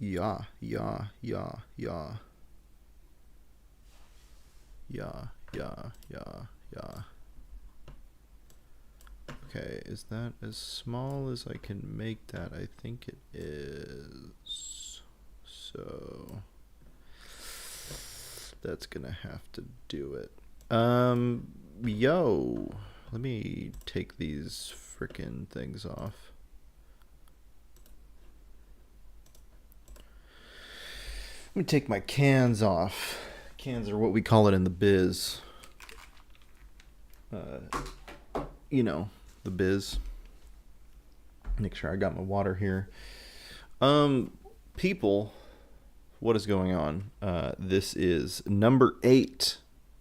Yeah, yeah, yeah, yeah. Yeah, yeah, yeah, yeah. Okay, is that as small as I can make that? I think it is. So that's gonna have to do it. Yo, let me take these frickin' things off. Let me take my cans off. Cans are what we call it in the biz. You know, the biz. Make sure I got my water here. People, what is going on? This is number 8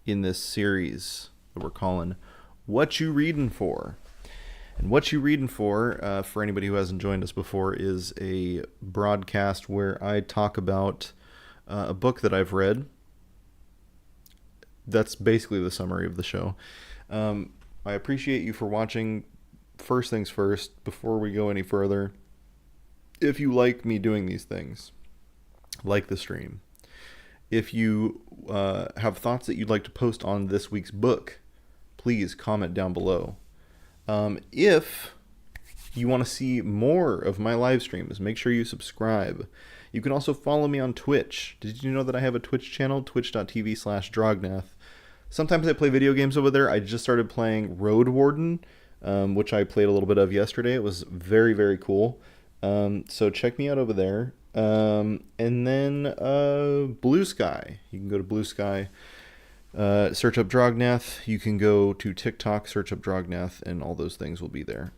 in this series that we're calling What You Readin' For? And What You Readin' For anybody who hasn't joined us before, is a broadcast where I talk about a book that I've read. That's basically the summary of the show. I appreciate you for watching. First things first, before we go any further, if you like me doing these things, like the stream, if you have thoughts that you'd like to post on this week's book, please comment down below. If you want to see more of my live streams, make sure you subscribe. You can also follow me on Twitch. Did you know that I have a Twitch channel? Twitch.tv/Drognath. Sometimes I play video games over there. I just started playing Road Warden, which I played a little bit of yesterday. It was very, very cool. So check me out over there. And then Blue Sky. You can go to Blue Sky, search up Drognath. You can go to TikTok, search up Drognath, and all those things will be there.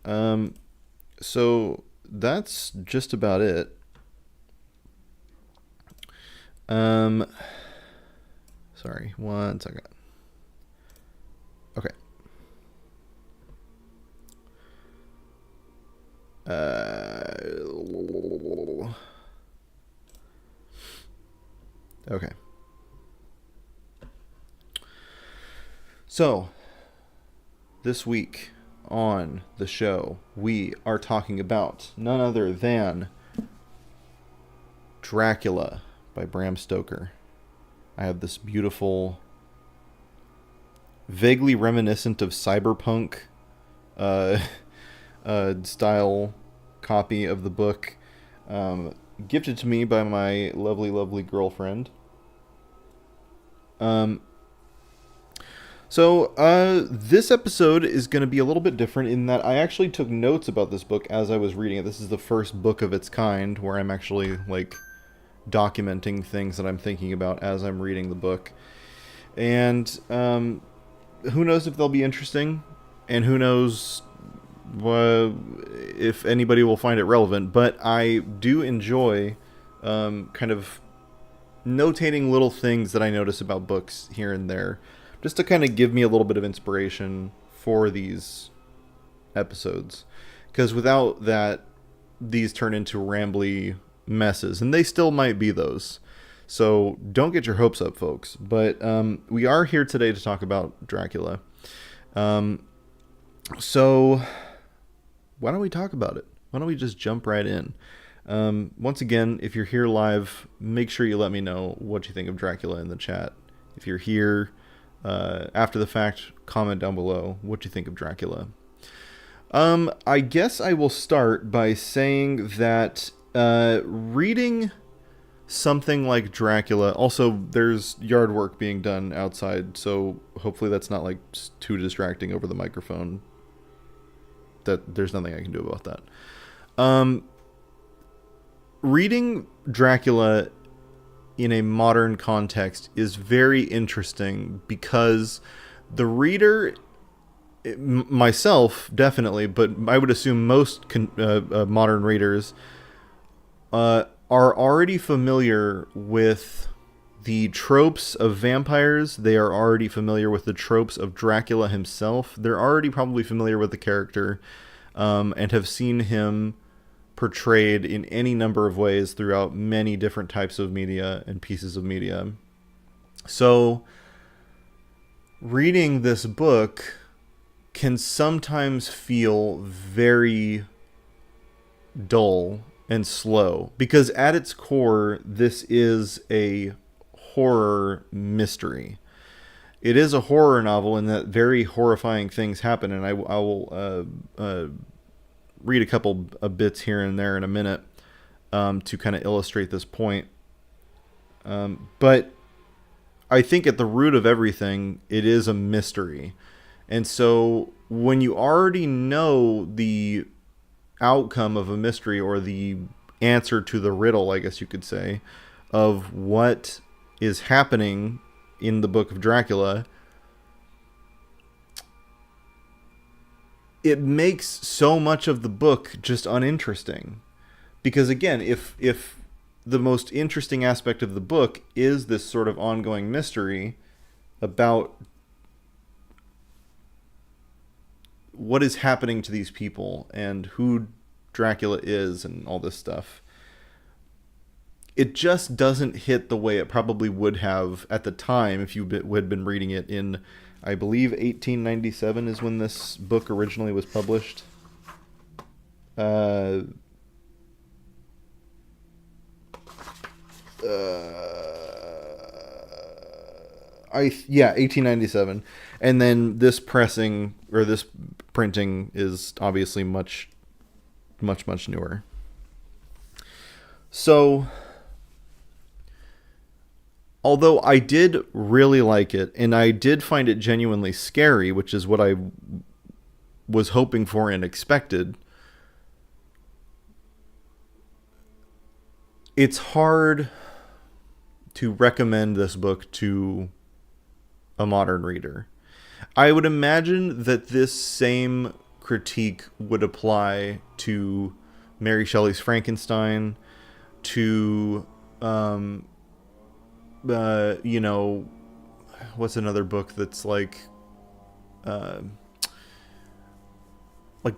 So that's just about it. Sorry, one second. Okay. Okay. So, this week on the show, we are talking about none other than Dracula by Bram Stoker. I have this beautiful, vaguely reminiscent of cyberpunk style copy of the book, gifted to me by my lovely, lovely girlfriend. So this episode is going to be a little bit different in that I actually took notes about this book as I was reading it. This is the first book of its kind where I'm actually like documenting things that I'm thinking about as I'm reading the book. And who knows if they'll be interesting, and who knows if anybody will find it relevant, but I do enjoy kind of notating little things that I notice about books here and there, just to kind of give me a little bit of inspiration for these episodes. Because without that, these turn into rambly messes, and they still might be those. So don't get your hopes up, folks. But we are here today to talk about Dracula. So why don't we talk about it? Why don't we just jump right in? Once again, if you're here live, make sure you let me know what you think of Dracula in the chat. If you're here after the fact, comment down below what you think of Dracula. I guess I will start by saying that reading something like Dracula, also there's yard work being done outside, so hopefully that's not like too distracting over the microphone. That there's nothing I can do about that. Reading Dracula in a modern context is very interesting because the reader, myself definitely, but I would assume most modern readers are already familiar with the tropes of vampires. They are already familiar with the tropes of Dracula himself. They're already probably familiar with the character. and have seen him portrayed in any number of ways throughout many different types of media and pieces of media. So reading this book can sometimes feel very dull and slow, because at its core, this is a horror mystery. It is a horror novel in that very horrifying things happen, and I will read a couple of bits here and there in a minute to kind of illustrate this point. But I think at the root of everything, it is a mystery. And so when you already know the outcome of a mystery, or the answer to the riddle, I guess you could say, of what is happening in the book of Dracula, it makes so much of the book just uninteresting. Because again, if the most interesting aspect of the book is this sort of ongoing mystery about what is happening to these people and who Dracula is and all this stuff, it just doesn't hit the way it probably would have at the time if you had been reading it in, I believe, 1897 is when this book originally was published. Yeah, 1897. And then this pressing, or this printing, is obviously much newer. So, although I did really like it, and I did find it genuinely scary, which is what I was hoping for and expected, it's hard to recommend this book to a modern reader. I would imagine that this same critique would apply to Mary Shelley's Frankenstein, to you know, what's another book that's like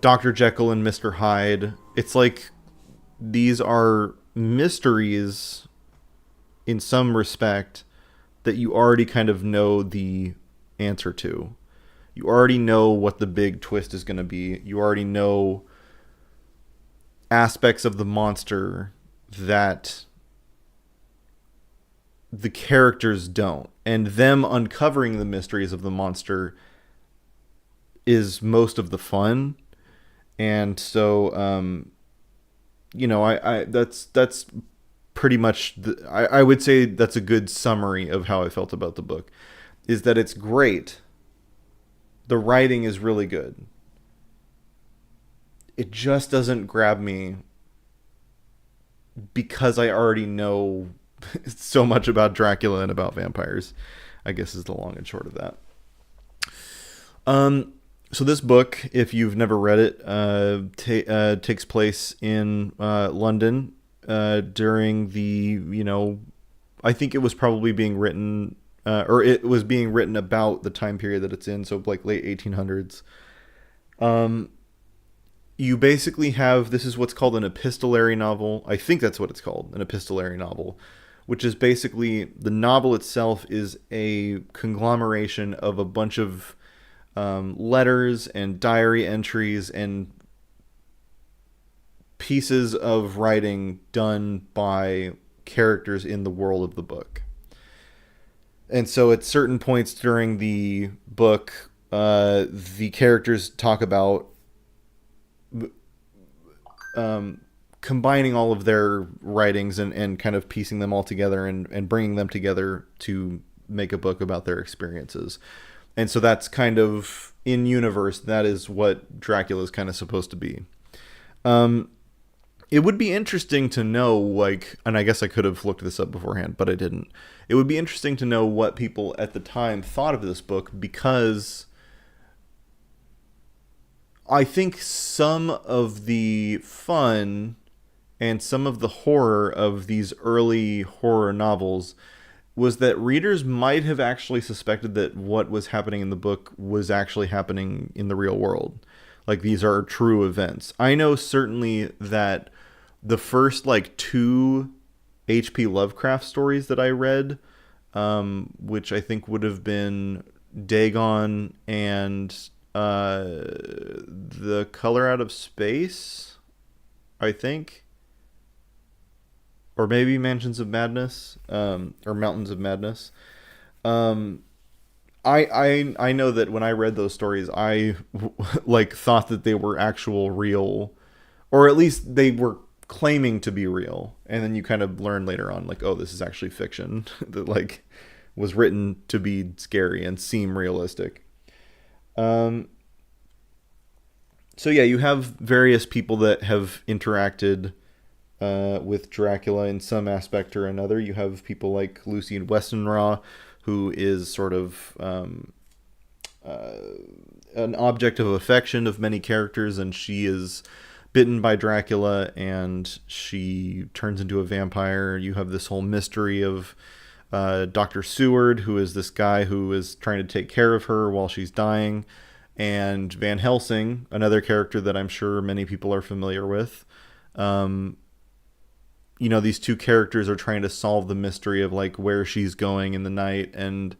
Dr. Jekyll and Mr. Hyde. It's like these are mysteries in some respect that you already kind of know the answer to. You already know what the big twist is going to be. You already know aspects of the monster that the characters don't. And them uncovering the mysteries of the monster is most of the fun. And so, you know, I that's pretty much, I would say that's a good summary of how I felt about the book, is that it's great. The writing is really good. It just doesn't grab me because I already know so much about Dracula and about vampires, I guess, is the long and short of that. So this book, if you've never read it, takes place in London during the, you know, I think it was probably being written, or it was being written about the time period that it's in, so like late 1800s. You basically have, this is what's called an epistolary novel. I think that's what it's called, an epistolary novel, which is basically, the novel itself is a conglomeration of a bunch of letters and diary entries and pieces of writing done by characters in the world of the book. And so at certain points during the book, the characters talk about combining all of their writings and kind of piecing them all together and bringing them together to make a book about their experiences. And so that's kind of in universe. That is what Dracula is kind of supposed to be. It would be interesting to know, like, and I guess I could have looked this up beforehand, but I didn't. It would be interesting to know what people at the time thought of this book, because I think some of the fun and some of the horror of these early horror novels was that readers might have actually suspected that what was happening in the book was actually happening in the real world. Like these are true events. I know certainly that the first like two H.P. Lovecraft stories that I read, which I think would have been Dagon and The Color Out of Space, I think, or maybe Mansions of Madness, or Mountains of Madness. Um, I know that when I read those stories, I like thought that they were actual real, or at least they were claiming to be real, and then you kind of learn later on, like, oh, this is actually fiction that like was written to be scary and seem realistic. Um, so yeah, you have various people that have interacted with Dracula in some aspect or another. You have people like Lucy Westenra, who is sort of uh, an object of affection of many characters, and she is bitten by Dracula and she turns into a vampire. You have this whole mystery of Dr. Seward, who is this guy who is trying to take care of her while she's dying, and Van Helsing, another character that I'm sure many people are familiar with. Um, these two characters are trying to solve the mystery of like where she's going in the night, and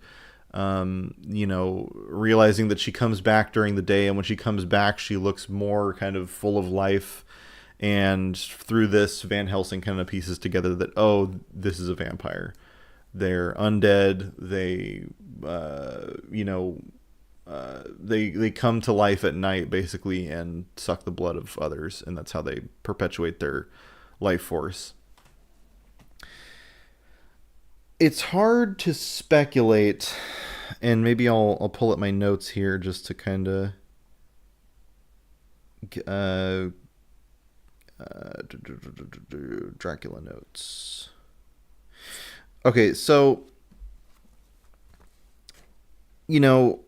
realizing that she comes back during the day, and when she comes back she looks more kind of full of life, and through this Van Helsing kind of pieces together that, oh, this is a vampire. They're undead. They they come to life at night basically and suck the blood of others, and that's how they perpetuate their life force. It's hard to speculate, and maybe I'll pull up my notes here just to kind of uh, Dracula notes. Okay, so you know,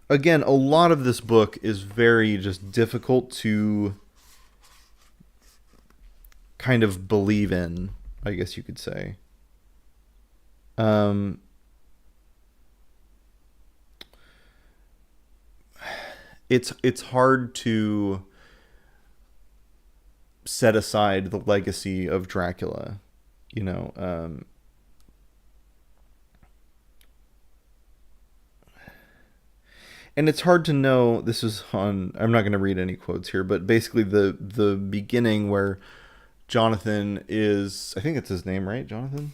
again, a lot of this book is very just difficult to kind of believe in, I guess you could say. Um, it's hard to set aside the legacy of Dracula, you know. And it's hard to know. This is on. I'm not going to read any quotes here, but basically the beginning where Jonathan is. I think it's his name, right? Jonathan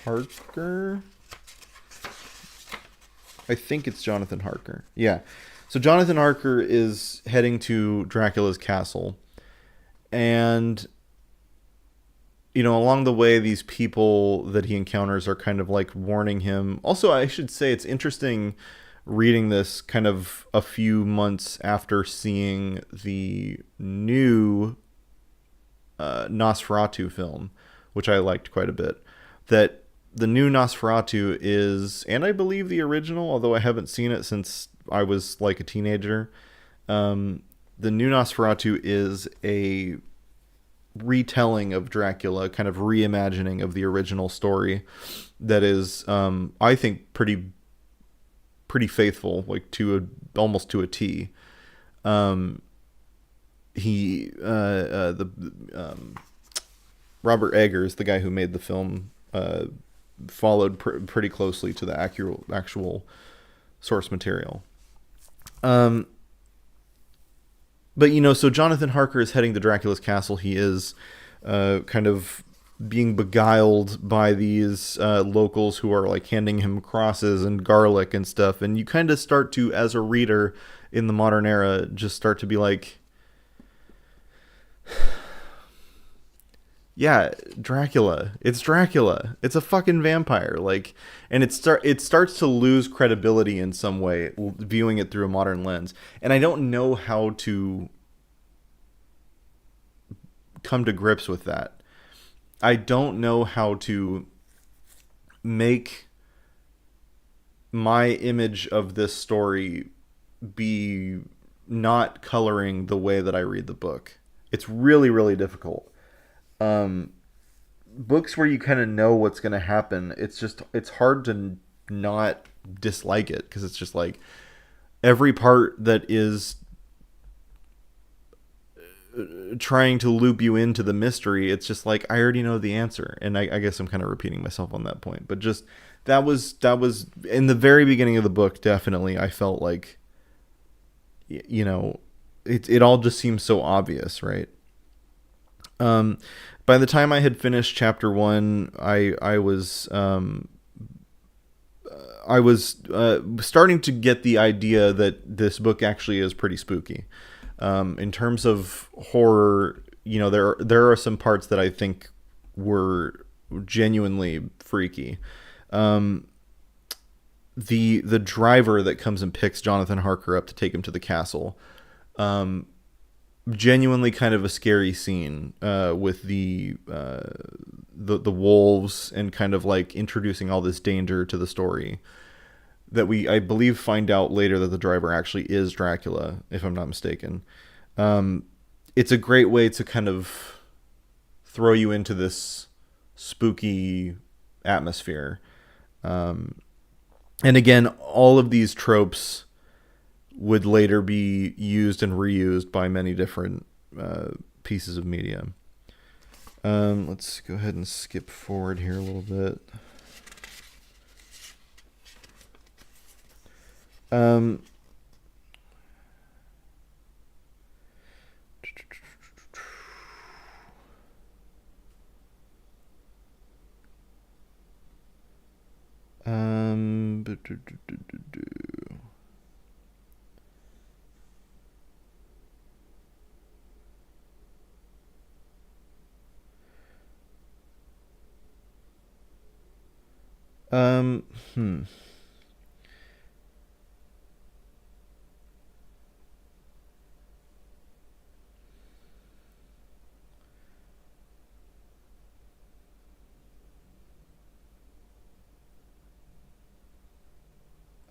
Harker. I think it's Jonathan Harker. Yeah. So Jonathan Harker is heading to Dracula's castle, and along the way, these people that he encounters are kind of like warning him. Also, I should say it's interesting reading this kind of a few months after seeing the new Nosferatu film, which I liked quite a bit. That the new Nosferatu is, and I believe the original, although I haven't seen it since I was like a teenager. The new Nosferatu is a retelling of Dracula, kind of reimagining of the original story that is, I think, pretty faithful, like almost to a T. He the Robert Eggers, the guy who made the film, followed pretty closely to the actual source material. But so Jonathan Harker is heading to Dracula's castle. He is kind of being beguiled by these locals who are like handing him crosses and garlic and stuff. And you kind of start to, as a reader in the modern era, just start to be like, yeah, Dracula. It's Dracula. It's a fucking vampire. Like, and it starts to lose credibility in some way, viewing it through a modern lens. And I don't know how to come to grips with that. I don't know how to make my image of this story be not coloring the way that I read the book. It's really, really difficult. Books where you kind of know what's going to happen, it's hard to not dislike it, because it's just like every part that is trying to loop you into the mystery, it's just like I already know the answer. And I guess I'm kind of repeating myself on that point, but just that was in the very beginning of the book. Definitely, I felt like, you know, it all just seems so obvious, right? By the time I had finished chapter one, I was starting to get the idea that this book actually is pretty spooky. In terms of horror, you know, there are some parts that I think were genuinely freaky. The driver that comes and picks Jonathan Harker up to take him to the castle, genuinely kind of a scary scene, with the wolves, and kind of like introducing all this danger to the story, that I believe find out later that the driver actually is Dracula, if I'm not mistaken. It's a great way to kind of throw you into this spooky atmosphere. And again, all of these tropes would later be used and reused by many different pieces of media. Let's go ahead and skip forward here a little bit. Hmm.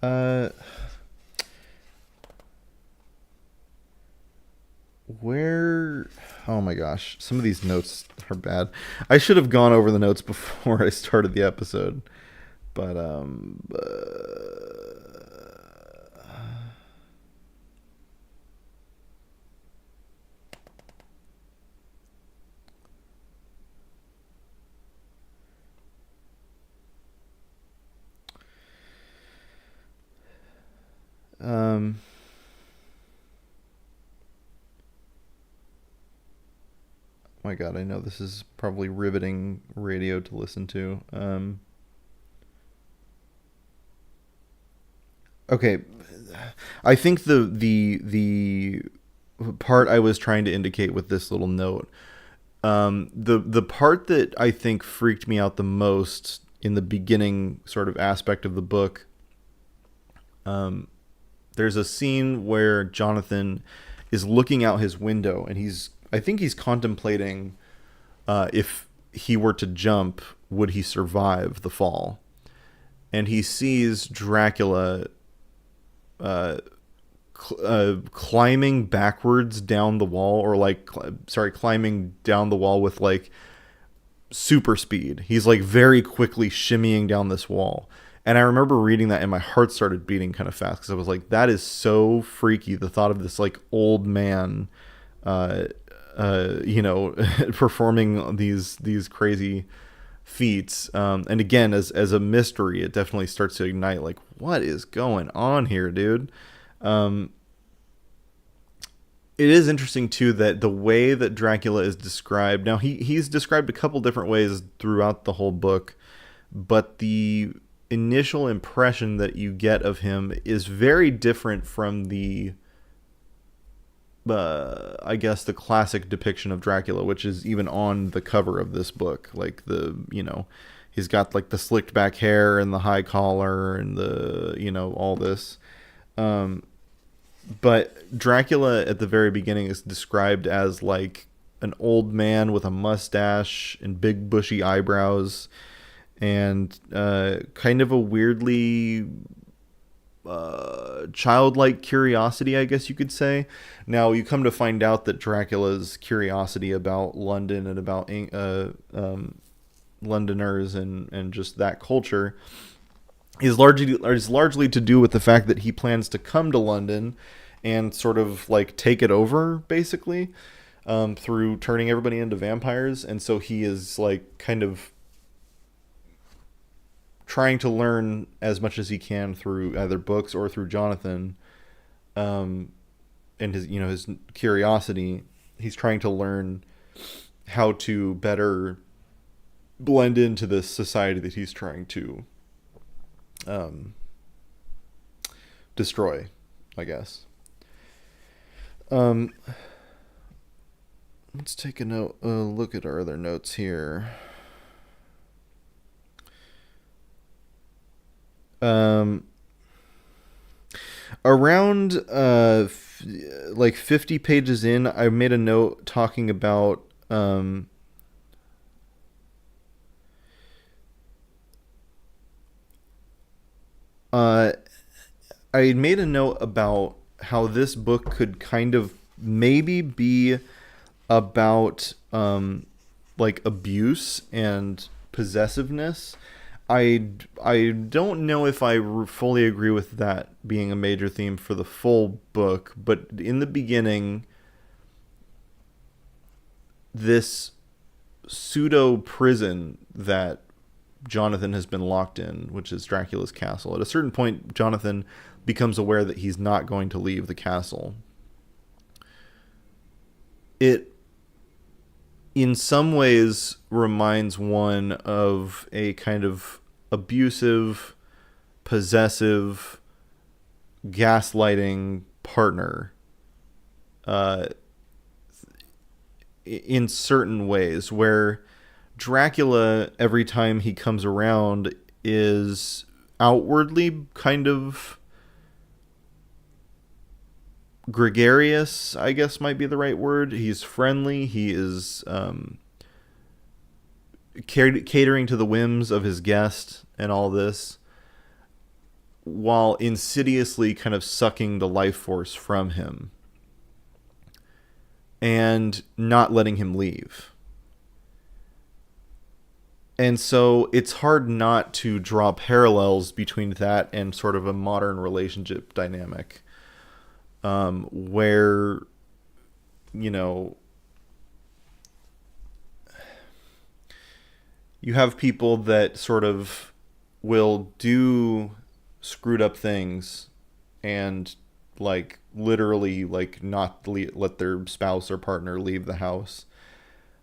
Uh, where? Oh my gosh, some of these notes are bad. I should have gone over the notes before I started the episode, but um. My God, I know this is probably riveting radio to listen to. Okay, I think the part I was trying to indicate with this little note, the part that I think freaked me out the most in the beginning sort of aspect of the book, there's a scene where Jonathan is looking out his window, and I think he's contemplating, if he were to jump, would he survive the fall? And he sees Dracula climbing backwards down the wall, or like, climbing down the wall with like super speed. He's like very quickly shimmying down this wall. And I remember reading that and my heart started beating kind of fast, because I was like, that is so freaky. The thought of this like old man, performing these crazy feats. And again, as a mystery, it definitely starts to ignite like, what is going on here, dude? It is interesting too that the way that Dracula is described, now he's described a couple different ways throughout the whole book, but the initial impression that you get of him is very different from the I guess the classic depiction of Dracula, which is even on the cover of this book. Like he's got like the slicked back hair and the high collar and all this. But Dracula at the very beginning is described as like an old man with a mustache and big bushy eyebrows, and kind of a weirdly childlike curiosity, I guess you could say. Now you come to find out that Dracula's curiosity about London and about Londoners and just that culture is largely to do with the fact that he plans to come to London and sort of like take it over, basically, through turning everybody into vampires. And so he is like kind of trying to learn as much as he can through either books or through Jonathan, and his curiosity. He's trying to learn how to better blend into this society that he's trying to um, destroy, I guess. Um, let's take a look at our other notes here. Um, around like 50 pages in, I made a note talking about uh, I made a note about how this book could kind of maybe be about like abuse and possessiveness. I don't know if I fully agree with that being a major theme for the full book, but in the beginning, this pseudo prison that Jonathan has been locked in, which is Dracula's castle. At a certain point, Jonathan becomes aware that he's not going to leave the castle. It, in some ways, reminds one of a kind of abusive, possessive, gaslighting partner, uh, in certain ways, where Dracula, every time he comes around, is outwardly kind of gregarious, I guess might be the right word. He's friendly. He is catering to the whims of his guest and all this, while insidiously kind of sucking the life force from him and not letting him leave. And so it's hard not to draw parallels between that and sort of a modern relationship dynamic, where, you know, you have people that sort of will do screwed up things and like literally like not let their spouse or partner leave the house,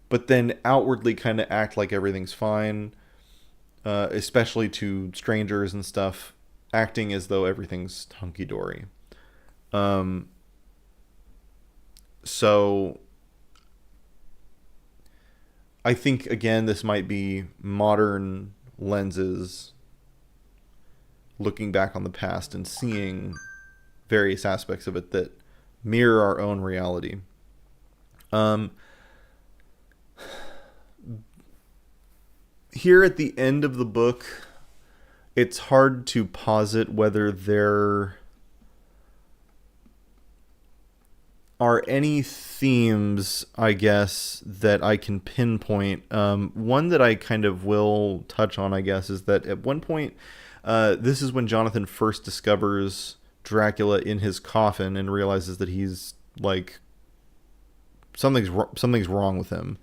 but then outwardly kind of act like everything's fine, especially to strangers and stuff, acting as though everything's hunky-dory. So I think, again, this might be modern lenses looking back on the past and seeing various aspects of it that mirror our own reality. Here at the end of the book, it's hard to posit whether there are any themes, I guess, that I can pinpoint. One that I kind of will touch on, I guess, is that at one point, this is when Jonathan first discovers Dracula in his coffin and realizes that he's like something's wrong with him.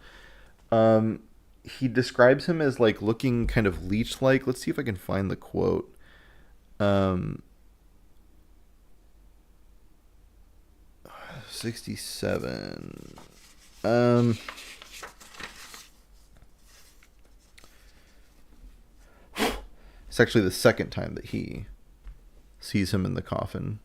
He describes him as like looking kind of leech-like. Let's see if I can find the quote. 67. It's actually the second time that he sees him in the coffin.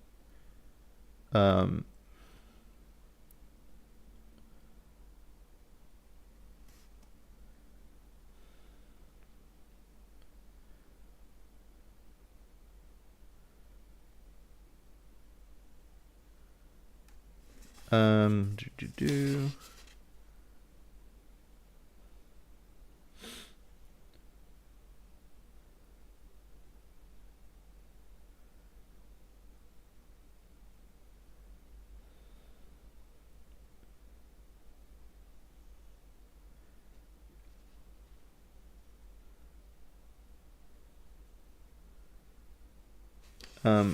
Do, do, do.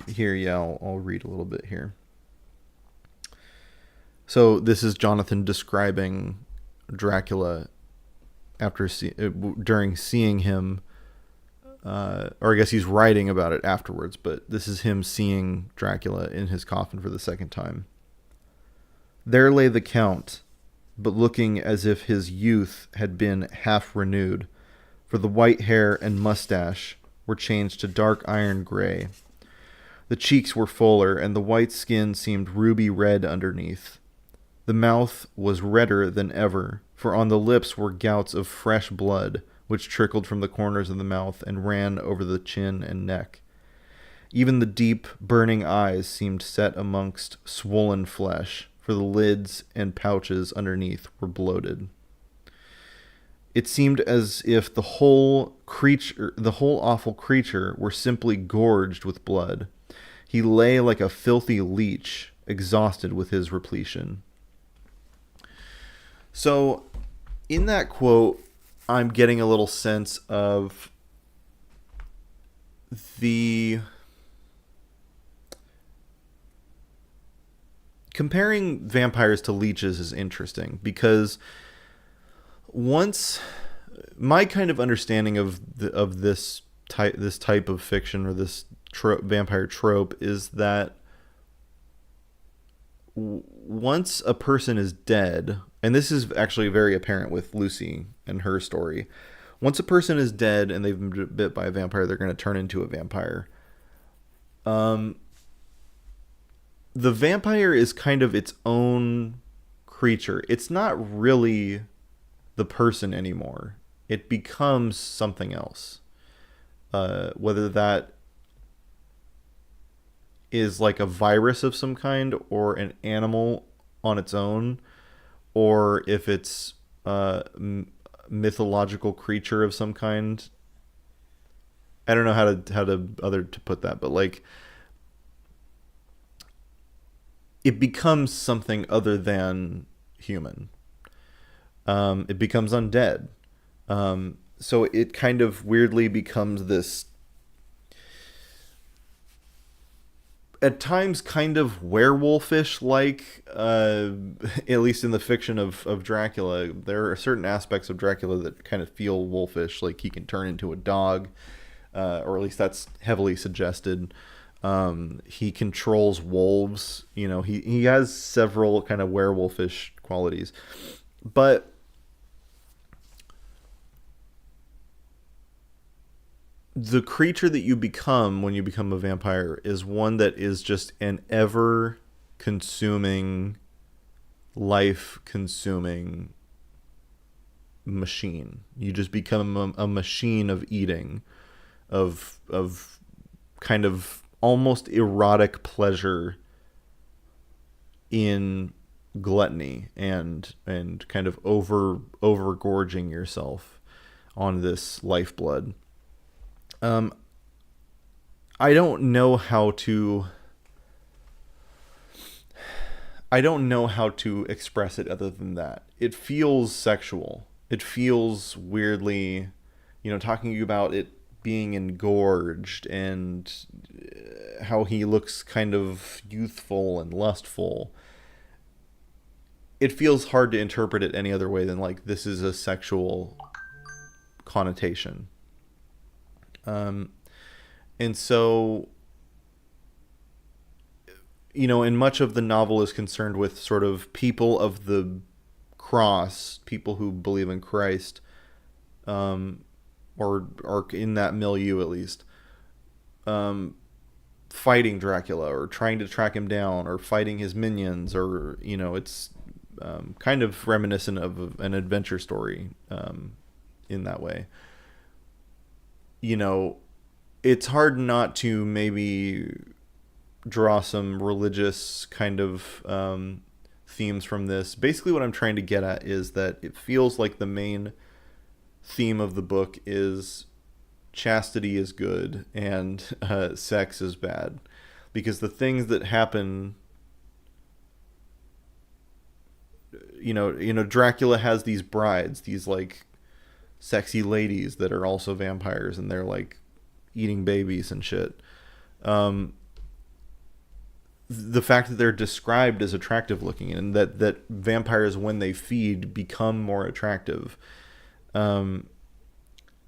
Here, yeah, I'll read a little bit here. So this is Jonathan describing Dracula during seeing him, or I guess he's writing about it afterwards, but this is him seeing Dracula in his coffin for the second time. There lay the Count, but looking as if his youth had been half renewed, for the white hair and mustache were changed to dark iron gray. The cheeks were fuller, and the white skin seemed ruby red underneath. The mouth was redder than ever, for on the lips were gouts of fresh blood, which trickled from the corners of the mouth and ran over the chin and neck. Even the deep, burning eyes seemed set amongst swollen flesh, for the lids and pouches underneath were bloated. It seemed as if the whole awful creature, were simply gorged with blood. He lay like a filthy leech, exhausted with his repletion. So, in that quote, I'm getting a little sense of the comparing vampires to leeches is interesting, because once my kind of understanding of this type of fiction, or this vampire trope, is that once a person is dead, and this is actually very apparent with Lucy and her story, once a person is dead and they've been bit by a vampire, they're going to turn into a vampire. The vampire is kind of its own creature. It's not really the person anymore. It becomes something else. Whether that is like a virus of some kind, or an animal on its own, or if it's a mythological creature of some kind. I don't know how to put that, but like, it becomes something other than human. It becomes undead. So it kind of weirdly becomes this, at times, kind of werewolfish like, at least in the fiction of Dracula. There are certain aspects of Dracula that kind of feel wolfish, like he can turn into a dog, or at least that's heavily suggested. He controls wolves. He has several kind of werewolfish qualities. But the creature that you become when you become a vampire is one that is just an ever consuming, life consuming machine. You just become a machine of eating, of kind of almost erotic pleasure in gluttony, and kind of over gorging yourself on this lifeblood. I don't know how to express it other than that. It feels sexual. It feels weirdly, talking about it being engorged, and how he looks kind of youthful and lustful. It feels hard to interpret it any other way than like, this is a sexual connotation. And so, and much of the novel is concerned with sort of people of the cross, people who believe in Christ, or are in that milieu at least, fighting Dracula, or trying to track him down, or fighting his minions, or, it's kind of reminiscent of an adventure story in that way. It's hard not to maybe draw some religious kind of themes from this. Basically, what I'm trying to get at is that it feels like the main theme of the book is chastity is good and sex is bad. Because the things that happen, Dracula has these brides, these like sexy ladies that are also vampires, and they're like eating babies and shit. the fact that they're described as attractive looking, and that vampires, when they feed, become more attractive. Um,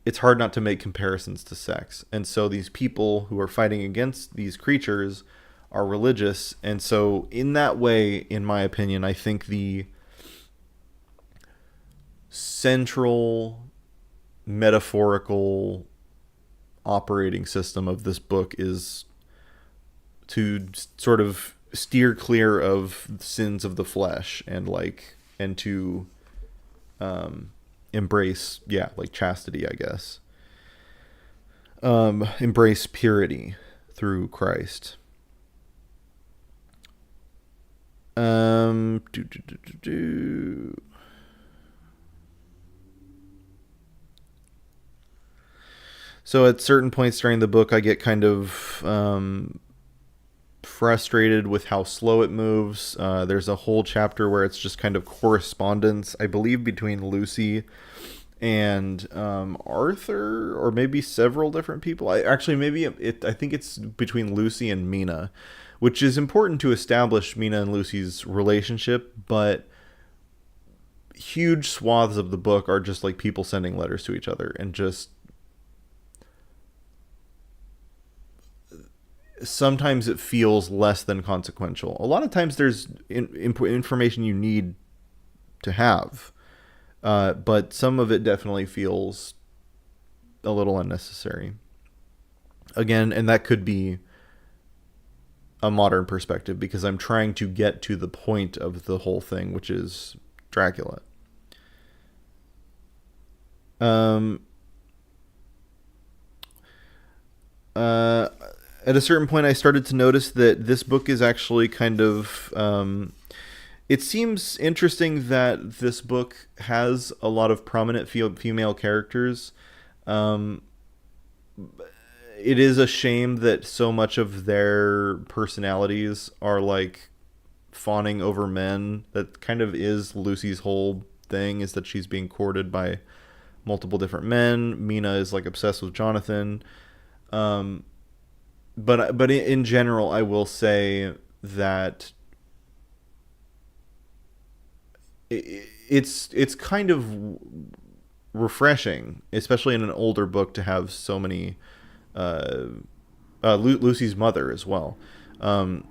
it's hard not to make comparisons to sex. And so these people who are fighting against these creatures are religious. And so, in that way, in my opinion, I think the central metaphorical operating system of this book is to sort of steer clear of sins of the flesh, and to embrace, yeah, like chastity, I guess. Embrace purity through Christ. Um, do, do, do, do, do. So at certain points during the book, I get kind of frustrated with how slow it moves. There's a whole chapter where it's just kind of correspondence, I believe, between Lucy and Arthur, or maybe several different people. I think it's between Lucy and Mina, which is important to establish Mina and Lucy's relationship, but huge swaths of the book are just like people sending letters to each other, and just sometimes it feels less than consequential. A lot of times there's information you need to have, but some of it definitely feels a little unnecessary. Again, and that could be a modern perspective, because I'm trying to get to the point of the whole thing, which is Dracula. Um, uh, at a certain point, I started to notice that this book is actually kind of. It seems interesting that this book has a lot of prominent female characters. Um, it is a shame that so much of their personalities are like fawning over men. That kind of is Lucy's whole thing, is that she's being courted by multiple different men. Mina is like obsessed with Jonathan. Um, but in general, I will say that it's kind of refreshing, especially in an older book, to have so many uh, Lucy's mother as well, um,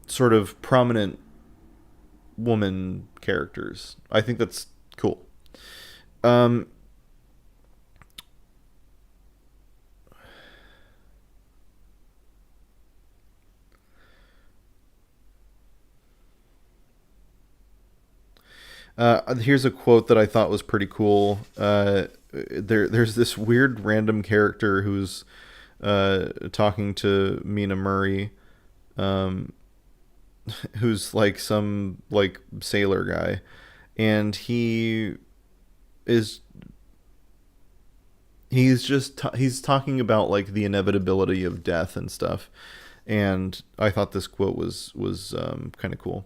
sort of prominent woman characters. I think that's cool. Um, Here's a quote that I thought was pretty cool. There's this weird random character who's talking to Mina Murray, um, who's like some like sailor guy, and is he's talking about like the inevitability of death and stuff, and I thought this quote was kind of cool.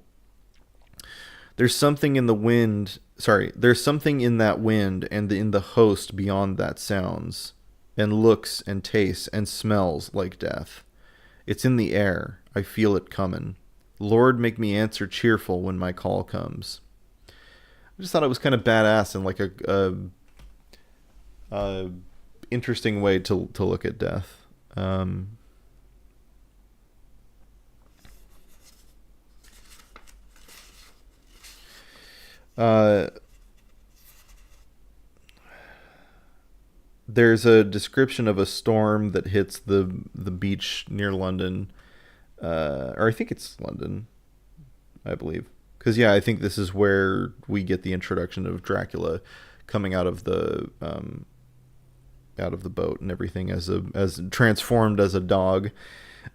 There's something in the wind. Sorry, there's something in that wind and in the host beyond that sounds, and looks and tastes and smells like death. It's in the air. I feel it coming. Lord, make me answer cheerful when my call comes. I just thought it was kind of badass, and like a interesting way to look at death. Uh, there's a description of a storm that hits the beach near London, or I think it's London, I believe. Because yeah, I think this is where we get the introduction of Dracula coming out of the boat and everything, as transformed as a dog.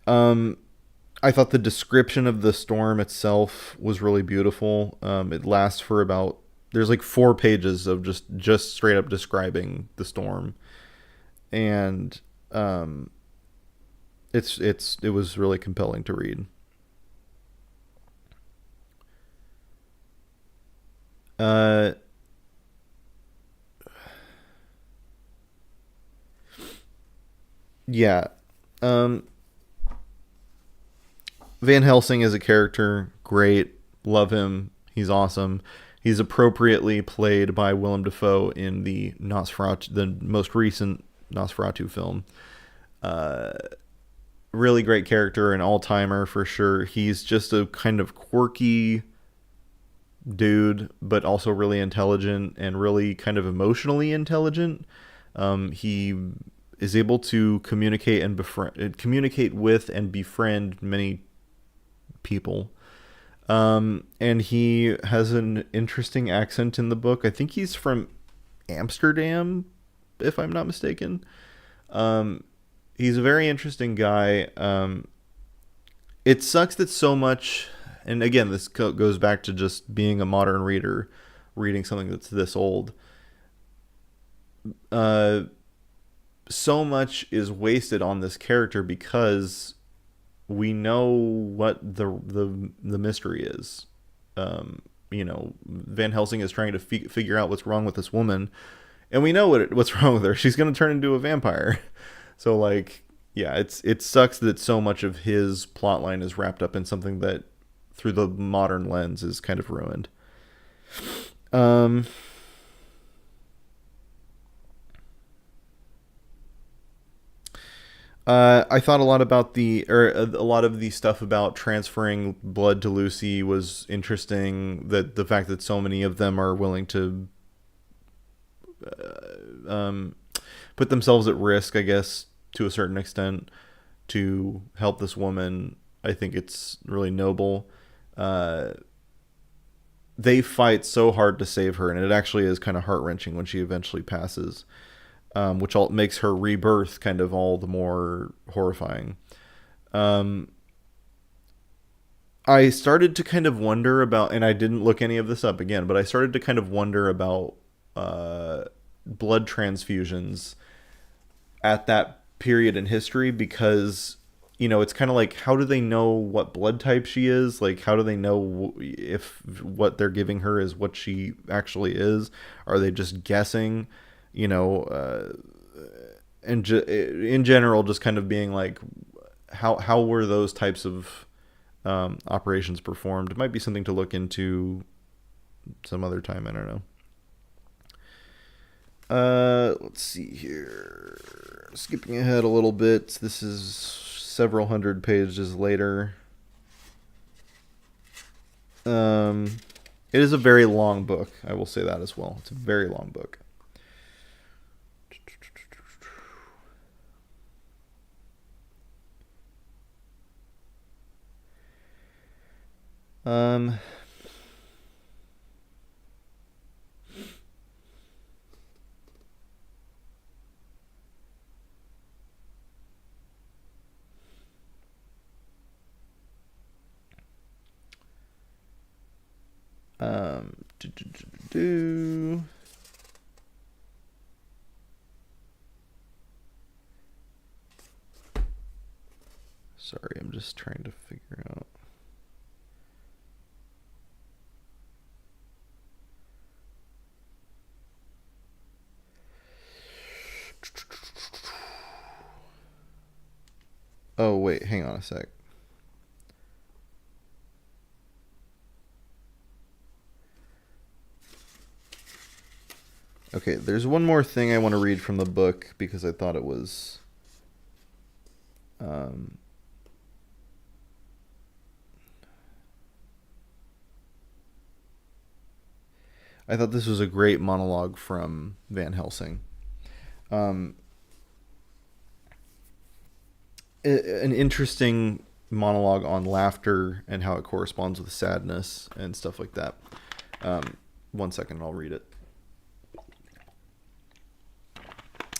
Um, I thought the description of the storm itself was really beautiful. It lasts for about, there's like 4 pages of just straight up describing the storm, and it was really compelling to read. Uh, yeah. Um, Van Helsing as a character, great. Love him. He's awesome. He's appropriately played by Willem Dafoe in the Nosferatu, the most recent Nosferatu film. Uh, Really great character, an all timer for sure. He's just a kind of quirky dude, but also really intelligent and really kind of emotionally intelligent. He is able to communicate with and befriend many people. And he has an interesting accent in the book. I think he's from Amsterdam, if I'm not mistaken. Um, he's a very interesting guy. It sucks that so much, and again, this goes back to just being a modern reader, reading something that's this old. Uh, so much is wasted on this character because we know what the mystery is. Van Helsing is trying to figure out what's wrong with this woman, and we know what's wrong with her. She's going to turn into a vampire. So like, yeah, it sucks that so much of his plot line is wrapped up in something that, through the modern lens, is kind of ruined. Um, I thought a lot about a lot of the stuff about transferring blood to Lucy was interesting. That the fact that so many of them are willing to um, put themselves at risk, I guess, to a certain extent, to help this woman. I think it's really noble. Uh, they fight so hard to save her, and it actually is kind of heart wrenching when she eventually passes, which all makes her rebirth kind of all the more horrifying. Um, I started to kind of wonder about, and I didn't look any of this up again, but I started to kind of wonder about uh, blood transfusions at that period in history, because it's kind of like, how do they know what blood type she is? Like, how do they know if what they're giving her is what she actually is? Are they just guessing? you know and in general, just kind of being like, how were those types of operations performed? It might be something to look into some other time. I don't know. Let's see here. Skipping ahead a little bit. This is several hundred pages later. It is a very long book. I will say that as well. It's a very long book. Um, um, do, do, do, do. Sorry, I'm just trying to figure out. Oh, wait, hang on a sec. Okay, there's one more thing I want to read from the book because I thought it was I thought this was a great monologue from Van Helsing. Um, an interesting monologue on laughter and how it corresponds with sadness and stuff like that. 1 second, I'll read it.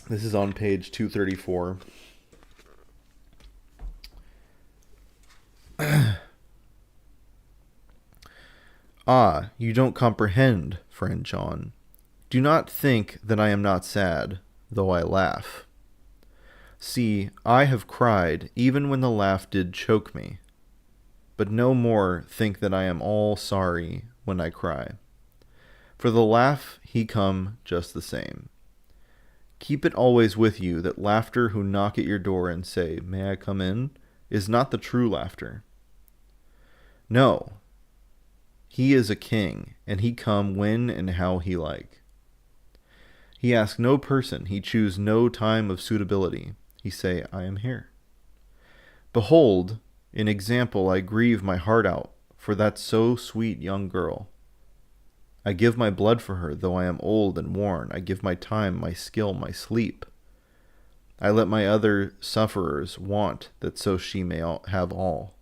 This is on page 234. Ah, you don't comprehend, friend John. Do not think that I am not sad, though I laugh. See, I have cried even when the laugh did choke me. But no more think that I am all sorry when I cry. For the laugh he come just the same. Keep it always with you that laughter who knock at your door and say, "May I come in?" is not the true laughter. No, he is a king, and he come when and how he like. He ask no person, he choose no time of suitability. He say, I am here. Behold, in example I grieve my heart out for that so sweet young girl. I give my blood for her, though I am old and worn. I give my time, my skill, my sleep. I let my other sufferers want that so she may have all.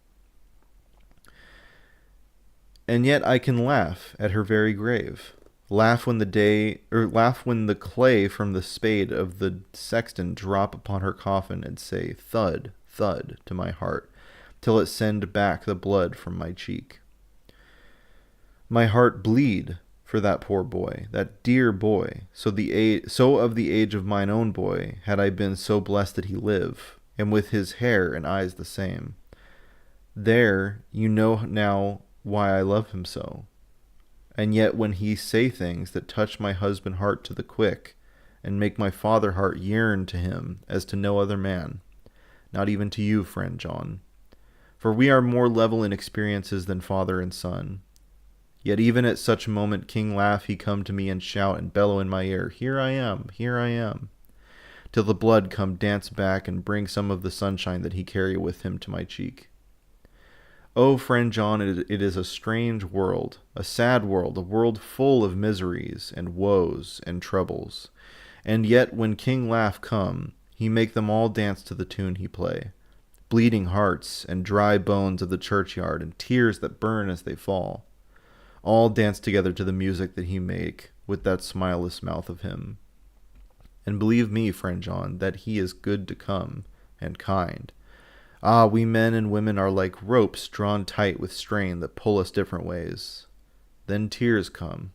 And yet I can laugh at her very grave. Laugh when the clay from the spade of the sexton drop upon her coffin and say thud, thud to my heart, till it send back the blood from my cheek. My heart bleed for that poor boy, that dear boy, so of the age of mine own boy, had I been so blessed that he live, and with his hair and eyes the same. There, you know now why I love him so. And yet when he say things that touch my husband heart to the quick, and make my father heart yearn to him as to no other man, not even to you, friend John, for we are more level in experiences than father and son. Yet even at such a moment King Laugh he come to me and shout and bellow in my ear, here I am, till the blood come dance back and bring some of the sunshine that he carry with him to my cheek. Oh, friend John, it is a strange world, a sad world, a world full of miseries and woes and troubles. And yet when King Laugh come, he make them all dance to the tune he play. Bleeding hearts and dry bones of the churchyard and tears that burn as they fall. All dance together to the music that he make with that smileless mouth of him. And believe me, friend John, that he is good to come, and kind. Ah, we men and women are like ropes drawn tight with strain that pull us different ways. Then tears come,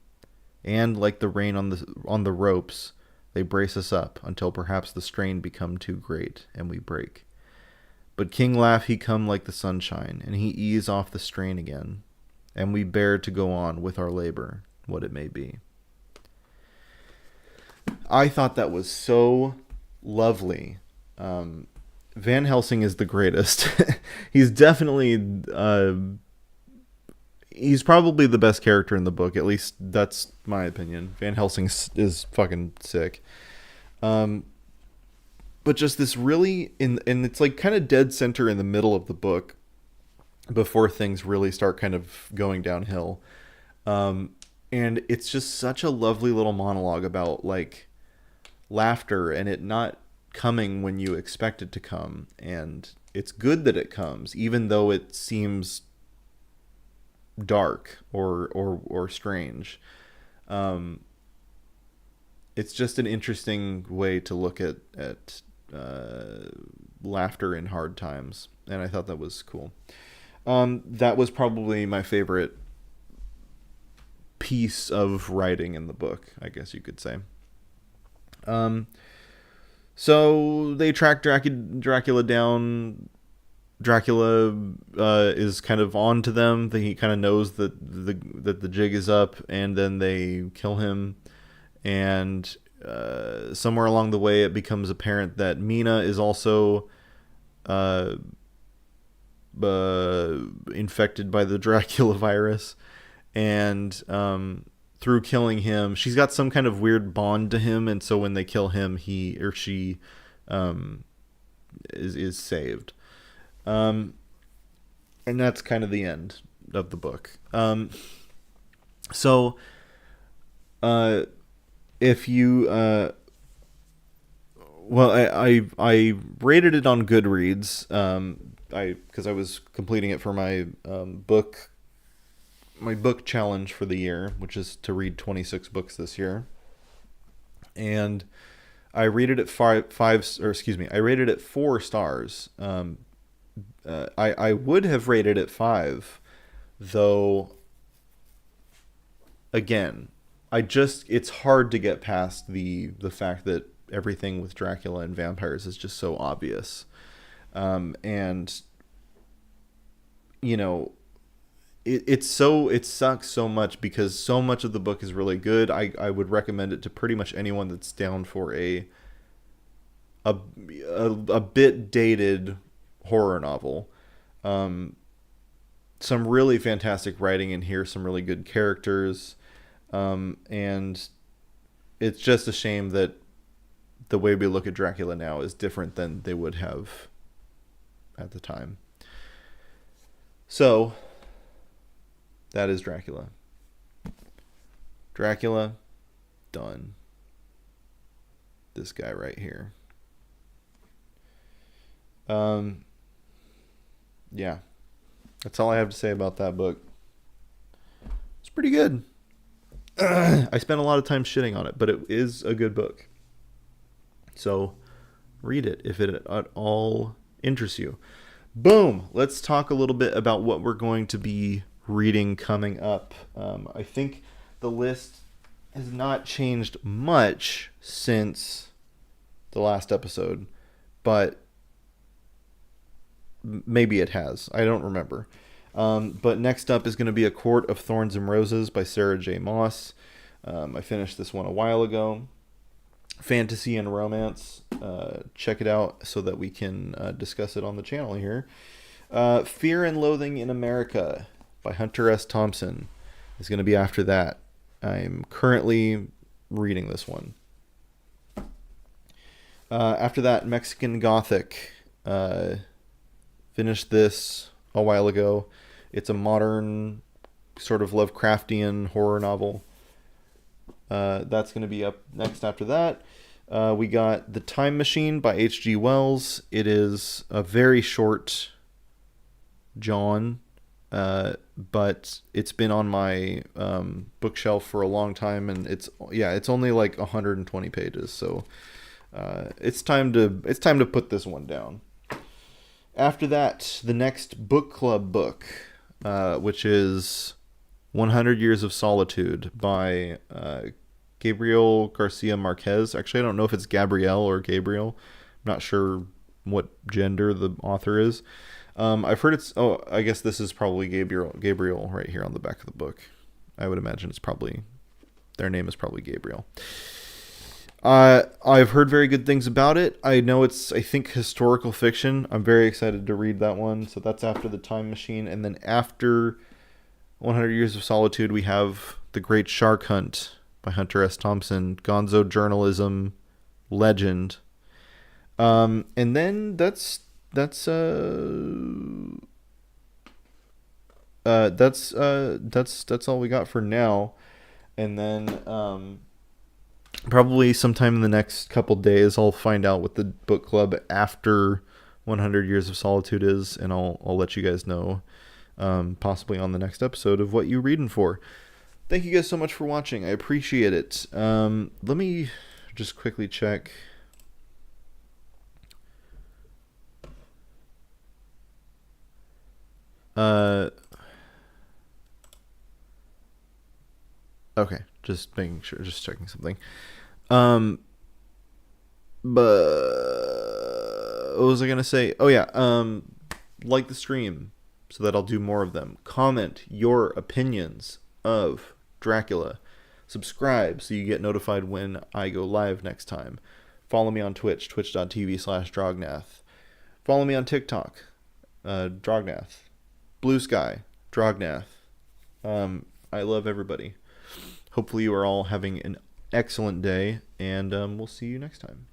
and like the rain on the ropes, they brace us up until perhaps the strain become too great, and we break. But King Laugh he come like the sunshine, and he ease off the strain again, and we bear to go on with our labor, what it may be. I thought that was so lovely. Van Helsing is the greatest. He's definitely, he's probably the best character in the book. At least that's my opinion. Van Helsing is fucking sick. But just this really, and it's like kind of dead center in the middle of the book before things really start kind of going downhill. And it's just such a lovely little monologue about like laughter and it not coming when you expect it to come, and it's good that it comes even though it seems dark or strange. It's just an interesting way to look at laughter in hard times, and I thought that was cool. That was probably my favorite piece of writing in the book, I guess you could say. So they track Dracula down. Dracula is kind of on to them. He kind of knows that the jig is up, and then they kill him. And somewhere along the way, it becomes apparent that Mina is also infected by the Dracula virus, and through killing him, she's got some kind of weird bond to him, and so when they kill him, he or she is saved. And that's kind of the end of the book. So if you well, I rated it on Goodreads, because I was completing it for my book challenge for the year, which is to read 26 books this year. And I rated it I rated it 4 stars. I would have rated it 5, though. Again, it's hard to get past the fact that everything with Dracula and vampires is just so obvious. And you know, it sucks so much because so much of the book is really good. I would recommend it to pretty much anyone that's down for a bit dated horror novel. some really fantastic writing in here, some really good characters, and it's just a shame that the way we look at Dracula now is different than they would have at the time. So, that is Dracula. Dracula, done. This guy right here. Yeah. That's all I have to say about that book. It's pretty good. I spent a lot of time shitting on it, but it is a good book. So, read it if it at all interests you. Boom! Let's talk a little bit about what we're going to be reading coming up. I think the list has not changed much since the last episode, but maybe it has. I don't remember. But next up is going to be A Court of Thorns and Roses by Sarah J. Maas. I finished this one a while ago. Fantasy and romance. Check it out so that we can discuss it on the channel here. Fear and Loathing in America by Hunter S. Thompson is going to be after that. I'm currently reading this one. After that, Mexican Gothic. Finished this a while ago. It's a modern sort of Lovecraftian horror novel. That's going to be up next after that. We got The Time Machine by H.G. Wells. It is a very short John, but it's been on my bookshelf for a long time, and it's only like 120 pages, so it's time to put this one down. After that, the next book club book, which is 100 Years of Solitude by Gabriel Garcia Marquez. Actually, I don't know if it's Gabrielle or Gabriel. I'm not sure what gender the author is. I've heard it's... Oh, I guess this is probably Gabriel right here on the back of the book. I would imagine it's probably... Their name is probably Gabriel. I've heard very good things about it. I know it's, I think, historical fiction. I'm very excited to read that one. So that's after The Time Machine. And then after 100 Years of Solitude, we have The Great Shark Hunt by Hunter S. Thompson. Gonzo journalism legend. And then that's all we got for now. And then probably sometime in the next couple days, I'll find out what the book club after 100 Years of Solitude is, and I'll let you guys know, possibly on the next episode, of what you're reading for. Thank you guys so much for watching. I appreciate it. Let me just quickly check. Okay, just making sure, just checking something. But what was I gonna say? Oh yeah, like the stream so that I'll do more of them. Comment your opinions of Dracula. Subscribe so you get notified when I go live next time. Follow me on Twitch, twitch.tv/Drognath. Follow me on TikTok, Drognath. Blue Sky, Drognath. I love everybody. Hopefully you are all having an excellent day, and we'll see you next time.